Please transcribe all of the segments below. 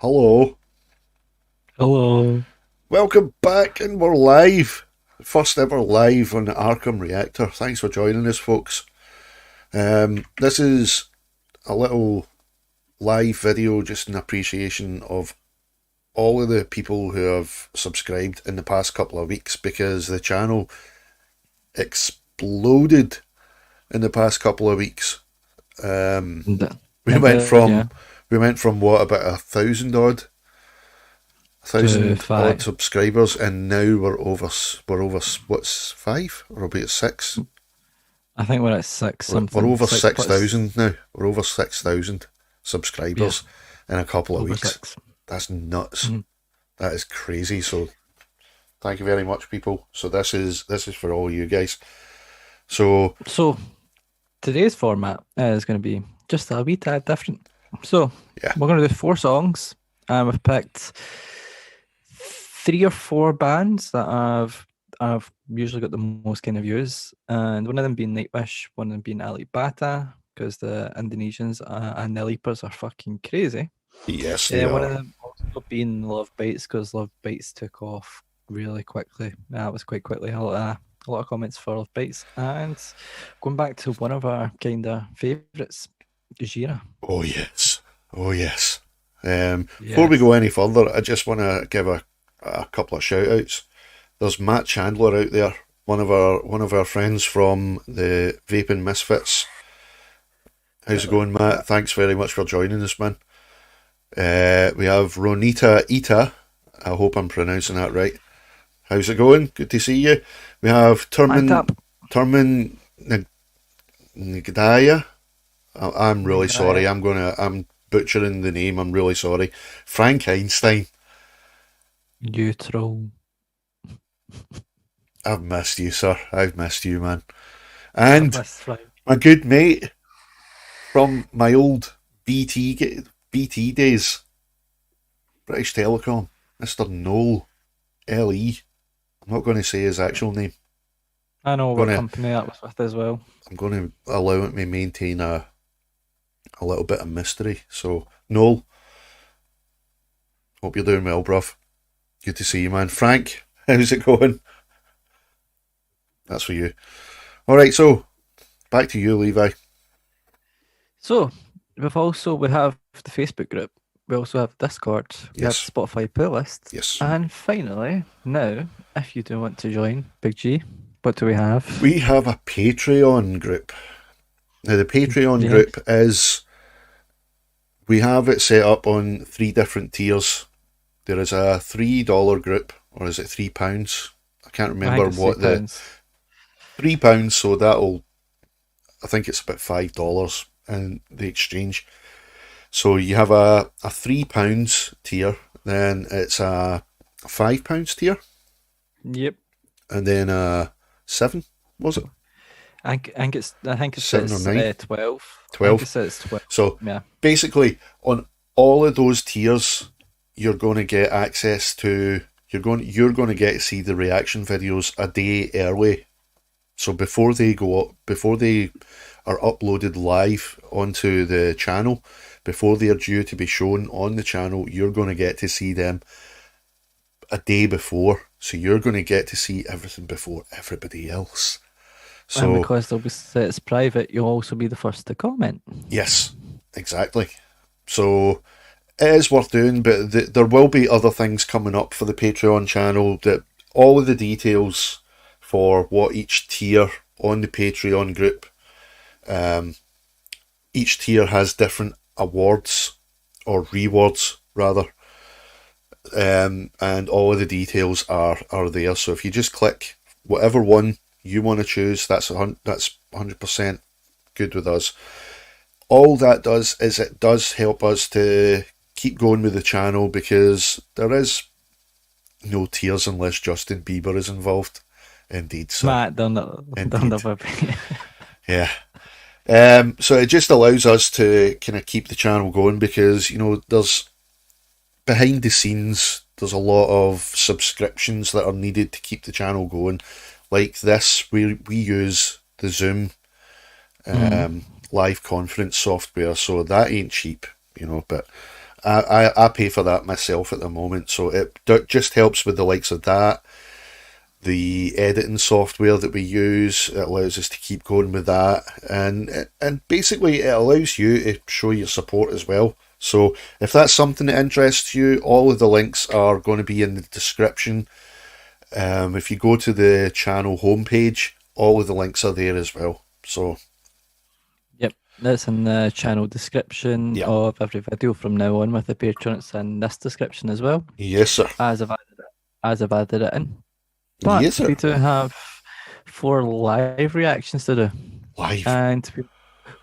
Hello. Hello. Welcome back, and we're live. First ever live on the Arkham Reactor. Thanks for joining us, folks. This is a little live video just in appreciation of all of the people who have subscribed in the past couple of weeks, because the channel exploded in the past couple of weeks. We went from what, about 1,000 odd subscribers, and now we're over what's 5 or about 6? I think we're at 6. We're over 6,000 now. We're over 6,000 subscribers in a couple of weeks. 6. That's nuts. That is crazy. So thank you very much, people. So this is for all you guys. So today's format is going to be just a wee tad different. So we're going to do 4 songs, and we've picked 3 or 4 bands that I've usually got the most kind of views, and one of them being Nightwish, one of them being Ali Bata, because the Indonesians and the Leapers are fucking crazy. Yes, they are. One of them also being Love Bites, because Love Bites took off really quickly. That was quite quickly. A lot of comments for Love Bites, and going back to one of our kind of favourites, Gojira. Oh yes. Before we go any further, I just want to give a couple of shout outs. There's Matt Chandler out there, one of our friends from the Vaping Misfits. How's it going, Matt? Thanks very much for joining us, man. We have Ronita Ita. I hope I'm pronouncing that right. How's it going? Good to see you. We have Turman Ngdaya. I'm really sorry. I'm butchering the name. I'm really sorry. Frank Einstein. You troll. I've missed you, sir. I've missed you, man. And my good mate from my old BT days, British Telecom, Mr. Noel L.E. I'm not going to say his actual name. I know what company that was with as well. I'm going to allow it to maintain a little bit of mystery. So, Noel, hope you're doing well, bruv. Good to see you, man. Frank, how's it going? That's for you. All right, so back to you, Levi. So we have the Facebook group. We also have Discord. We have Yes. Spotify playlist. Yes. And finally, now, if you do want to join Big G, what do we have? We have a Patreon group. Now, the Patreon Yes. group is, we have it set up on 3 different tiers. There is a $3 group, or is it £3? I can't remember what the £3. So that'll, I think it's about $5 in the exchange. So you have a £3 tier, then it's a £5 tier, Yep. and then a 7, was it? I think it's 7 or 9? 12. 12. I think it says 12. So Yeah. basically, on all of those tiers, you're going to get access to, you're going to get to see the reaction videos a day early. So before they go up, before they are uploaded live onto the channel, before they are due to be shown on the channel, you're going to get to see them a day before. So you're going to get to see everything before everybody else. So, and because they'll be set as private, you'll also be the first to comment. Yes, exactly. So it is worth doing, but there will be other things coming up for the Patreon channel. That all of the details for what each tier on the Patreon group, each tier has different awards or rewards rather, and all of the details are there. So if you just click whatever one you want to choose, that's 100% good with us. All that does is it does help us to keep going with the channel, because there is no tears unless Justin Bieber is involved. Indeed, sir. Matt, they'll never be. Yeah. So it just allows us to kind of keep the channel going, because, there's behind the scenes, there's a lot of subscriptions that are needed to keep the channel going. Like this, we use the Zoom live conference software, so that ain't cheap, but I pay for that myself at the moment, so it just helps with the likes of that. The editing software that we use, it allows us to keep going with that, and basically it allows you to show your support as well. So if that's something that interests you, all of the links are going to be in the description. If you go to the channel homepage, all of the links are there as well. So Yep, that's in the channel description of every video from now on with the Patreon. It's in this description as well. Yes, sir. As I've added it in. But yes, sir. We do have 4 live reactions to do. Live. And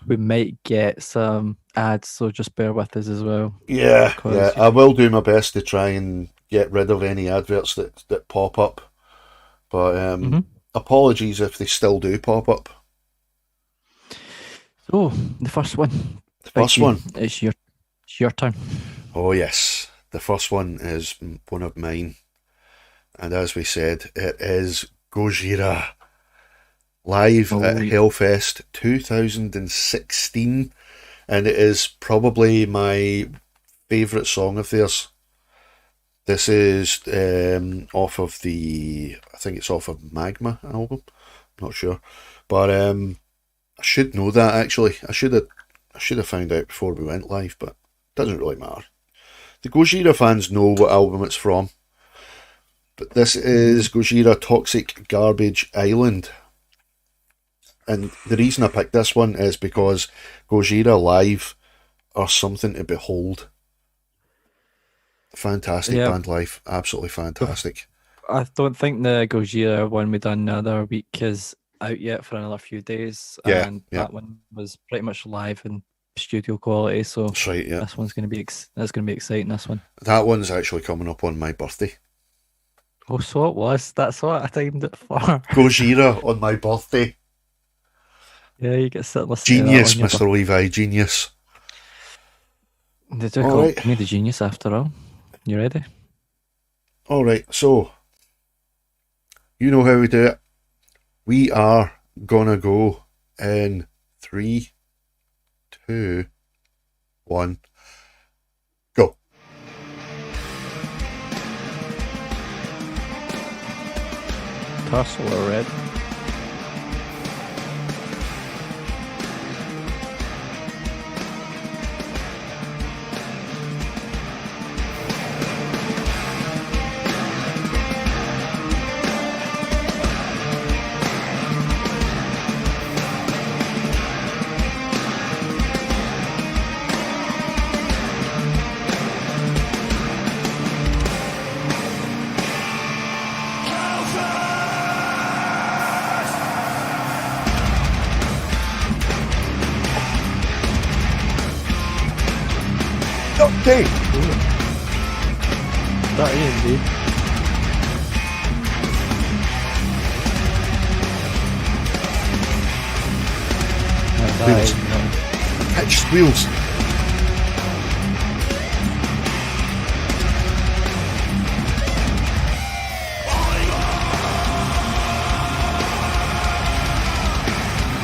we might get some ads, so just bear with us as well. Yeah. I will do my best to try and get rid of any adverts that pop up. But apologies if they still do pop up. So, the first one. It's your turn. Oh, yes. The first one is one of mine. And as we said, it is Gojira. Live at Hellfest 2016. And it is probably my favourite song of theirs. This is off of I think it's off of Magma album. I'm not sure. But I should know that, actually. I should have found out before we went live, but it doesn't really matter. The Gojira fans know what album it's from. But this is Gojira Toxic Garbage Island. And the reason I picked this one is because Gojira live are something to behold. Fantastic band live. Absolutely fantastic. I don't think the Gojira one we done the other week is out yet for another few days. And that one was pretty much live in studio quality. So that's right, yeah. This one's going to be exciting, this one. That one's actually coming up on my birthday. Oh, so it was. That's what I timed it for. Gojira on my birthday. Yeah, you get sit listening. Genius, to that Mr. Levi, genius. They do call me the genius after all. You ready? All right, so you know how we do it. We are gonna go in 3, 2, 1, go. Tussle or red? Okay. That is indeed. Wheels. Pitched wheels.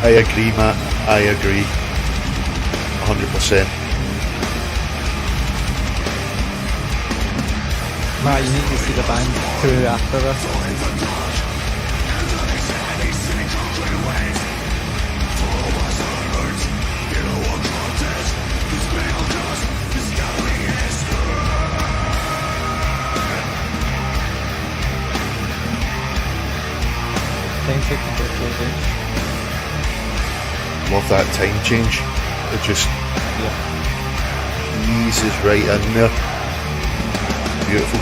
I agree, Matt. I agree. 100%. Matt, you need to see the band crew after this. Love that time change. It just eases right in there. Beautiful.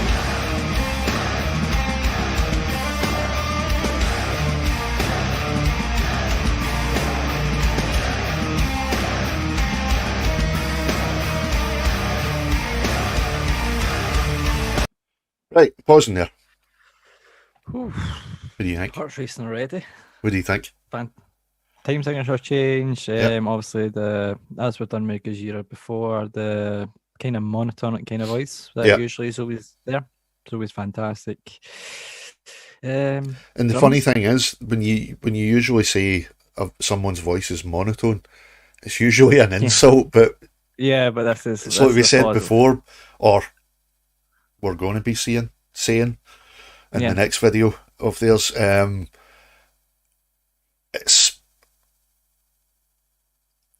Right, pausing there. Whew. What do you think? Heart's racing already. What do you think? Time signature change. Yep. Obviously, as we've done with Gojira before, the kind of monotonic kind of voice that Yep. usually is always there. It's always fantastic. And the funny thing is, when you usually say someone's voice is monotone, it's usually an insult. But but this is it's like we said before, or we're going to be saying in the next video of theirs. It's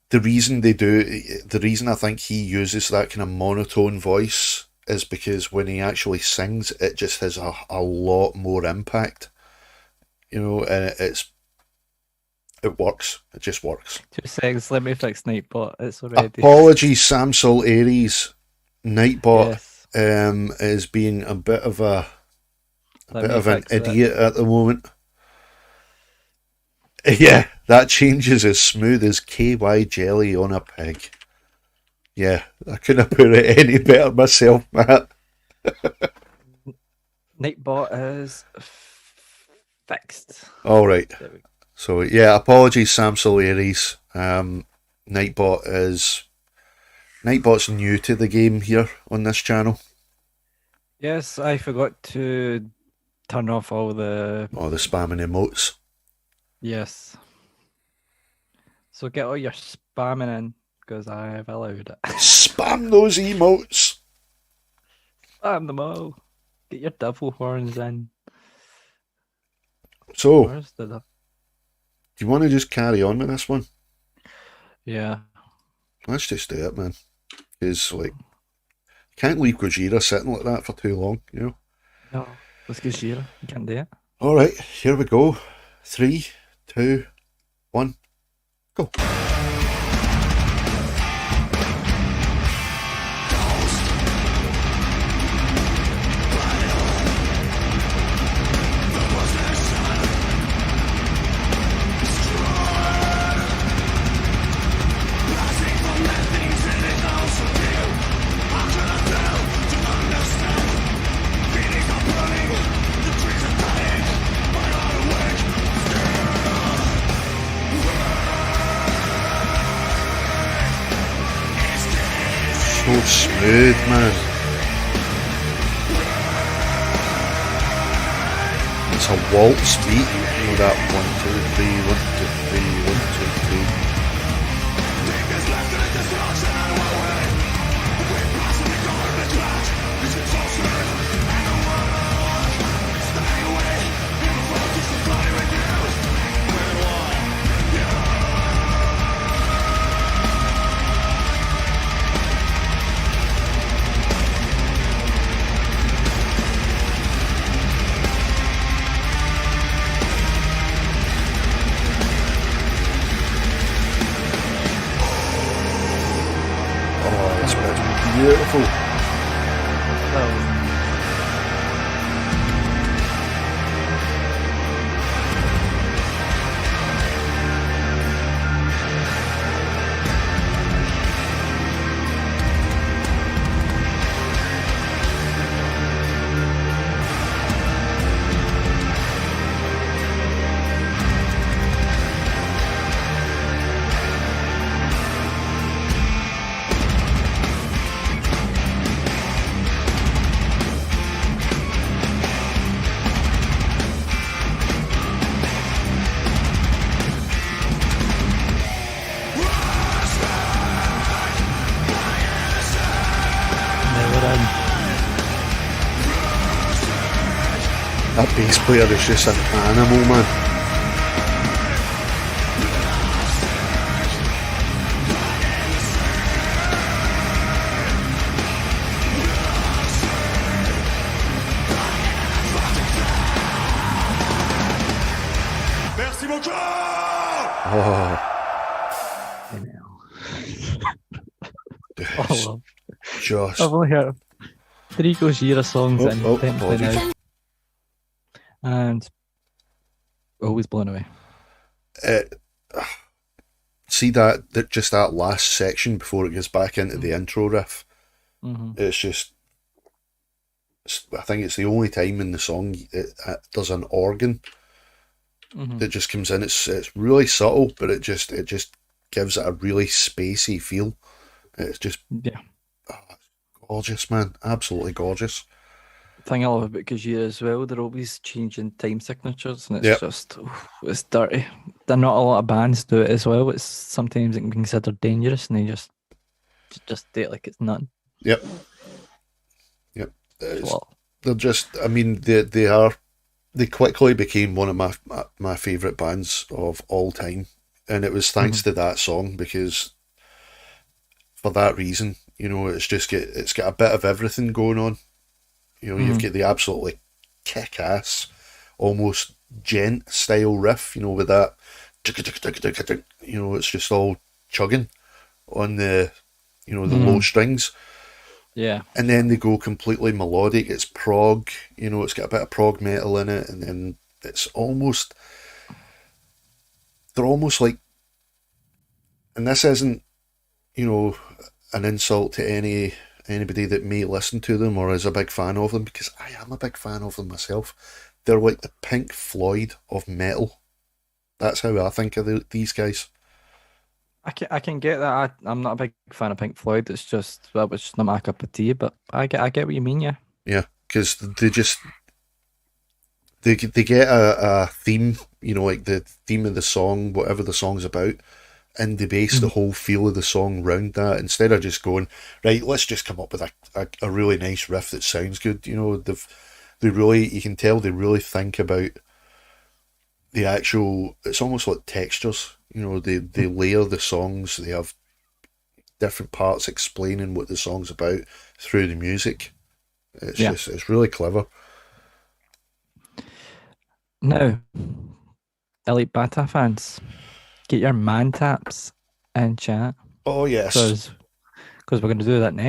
the reason they do. The reason I think he uses that kind of monotone voice is because when he actually sings, it just has a lot more impact. You know, and it works. It just works. 2 seconds. Let me fix Nightbot. It's already. Apologies, Samsol Aries. Nightbot Yes. is being a bit of an fix it. idiot at the moment. Yeah, that change is as smooth as KY jelly on a pig. Yeah, I couldn't put it any better myself, Matt. Nightbot is fixed. All right. So yeah, apologies, Samsol Aries. Nightbot's new to the game here on this channel. Yes, I forgot to turn off all the spamming emotes. Yes. So get all your spamming in, because I have allowed it. Spam those emotes. Spam them all. Get your devil horns in. So, Where's the do you want to just carry on with this one? Yeah. Let's just do it, man. Because, like, you can't leave Gojira sitting like that for too long, you know? No. Let's get Gojira. You can't do it. Alright, here we go. 3, 2, 1, go. So smooth, man. It's a waltz beat. You know that 1, 2, 3, 1, 2, 3, 1, 2, 3. That bass player is just an animal, man. Merci beaucoup! Oh, I know. it's Oh, just. I've only heard 3 Gojira songs intently apologies. now, and always blown away. See that just that last section before it gets back into the intro riff. Mm-hmm. It's just. I think it's the only time in the song it does an organ that just comes in. It's really subtle, but it just gives it a really spacey feel. It's just gorgeous, man. Absolutely gorgeous. The thing I love about Gojira as well, they're always changing time signatures, and it's just it's dirty. They're not a lot of bands do it as well. It's sometimes it can be considered dangerous, and they just do it like it's none. Yep. They're just. I mean, they quickly became one of my favourite bands of all time, and it was thanks to that song, because for that reason, it's got a bit of everything going on. You've got the absolutely kick-ass, almost gent style riff, with that, it's just all chugging on the low strings. Yeah. And then they go completely melodic. It's prog, it's got a bit of prog metal in it, and then they're almost like, and this isn't, an insult to anybody that may listen to them or is a big fan of them, because I am a big fan of them myself. They're like the Pink Floyd of metal. That's how I think of these guys. I can get that. I'm not a big fan of Pink Floyd. It's just that was just not my cup of tea. But I get what you mean. Yeah. Yeah, because they get a theme, like the theme of the song, whatever the song's about, and they base the whole feel of the song round that, instead of just going, right, let's just come up with a really nice riff that sounds good. They really, you can tell they really think about the actual, it's almost like textures. They layer the songs, they have different parts explaining what the song's about through the music. It's really clever. Now, Elite Bata fans, get your man taps in chat. Oh yes. Because we're going to do that next.